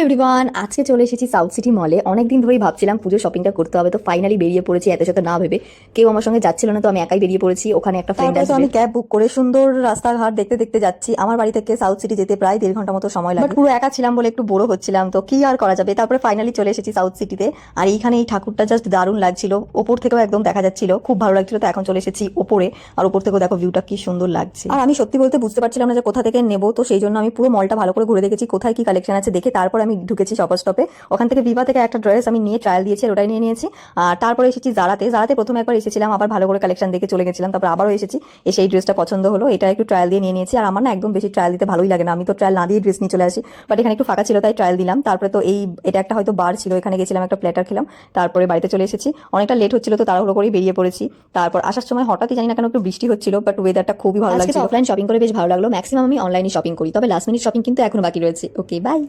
Everyone, আজকে চলে এসেছি সাউথ সিটি মলে। অনেকদিন ধরেই ভাবছিলাম পুজো শপিংটা করতে হবে, তো ফাইনালি বেরিয়ে পড়েছি এত সাথে না ভেবে। কেউ আমার সঙ্গে যাচ্ছিল না, তো আমি একাই বেরিয়ে পড়েছি। ওখানে একটা ফ্রেন্ড আছে, আমি ক্যাব বুক করে সুন্দর রাস্তাঘাট দেখতে দেখতে যাচ্ছি। আমার বাড়ি থেকে সাউথ সিটি যেতে প্রায় 1.5 ঘন্টা মতো সময় লাগে, পুরো একা ছিলাম বলে একটু বোরও হচ্ছিলাম, তো কি আর করা যাবে। তারপরে ফাইনালি চলে এসেছি সাউথ সিটিতে। আর এইখানে এই ঠাকুরটা জাস্ট দারুণ লাগছিল, ওপর থেকেও একদম দেখা যাচ্ছিল, খুব ভালো লাগছিল। তো এখন চলে এসেছি ওপরে, আর ওপর থেকেও দেখো ভিউটা কি সুন্দর লাগছে। আর আমি সত্যি বলতে বুঝতে পারছিলাম না যে কোথা থেকে নেবো, তো সেই জন্য আমি পুরো মলটা ভালো করে ঘুরে দেখেছি কোথায় কি কালেকশন আছে দেখে তারপর আমি ঢুকেছি শপার স্টপে। ওখান থেকে ভিভা থেকে একটা ড্রেস আমি নিয়ে ট্রায়াল দিয়েছি, আর ওটাই নিয়ে নিয়েছি। আর তারপরে এসেছি জারাতে। জারাতে প্রথমে একবার এসেছিলাম, আবার ভালো করে কালেকশন দেখে চলে গেছিলাম, তারপর আবারও এসেছি। এসে এই ড্রেসটা পছন্দ হলো, এটা একটু ট্রায়াল দিয়ে নিয়ে নিয়েছি। আর আমার না একদম বেশি ট্রায়াল দিতে ভালোই লাগে না, আমি তো ট্রায়াল না দিয়ে ড্রেস নিয়ে চলে আসি। বাট এখানে একটু ফাঁকা ছিল তাই ট্রায়াল দিলাম। তারপরে তো এটা একটা হয়তো বার ছিল, এখানে গেছিলাম, একটা প্ল্যাটার খেলাম, তারপরে বাড়িতে চলে এসেছি। অনেকটা লেট হচ্ছিল তো তাড়াহুড়ো করেই বেরিয়ে পড়েছি। তারপর আসার সময় হঠাৎই জানি না কেন একটু বৃষ্টি হচ্ছিল, বাট ওয়েদারটা খুবই ভালো লাগছিল। অফলাইন শপিং করে বেশ ভালো লাগলো, ম্যাক্সিমাম আমি অনলাইনে শপিং করি, তবে লাস্ট মিনিট শপিং কিন্তু এখনো বাকি রয়েছে। ওকে, বাই।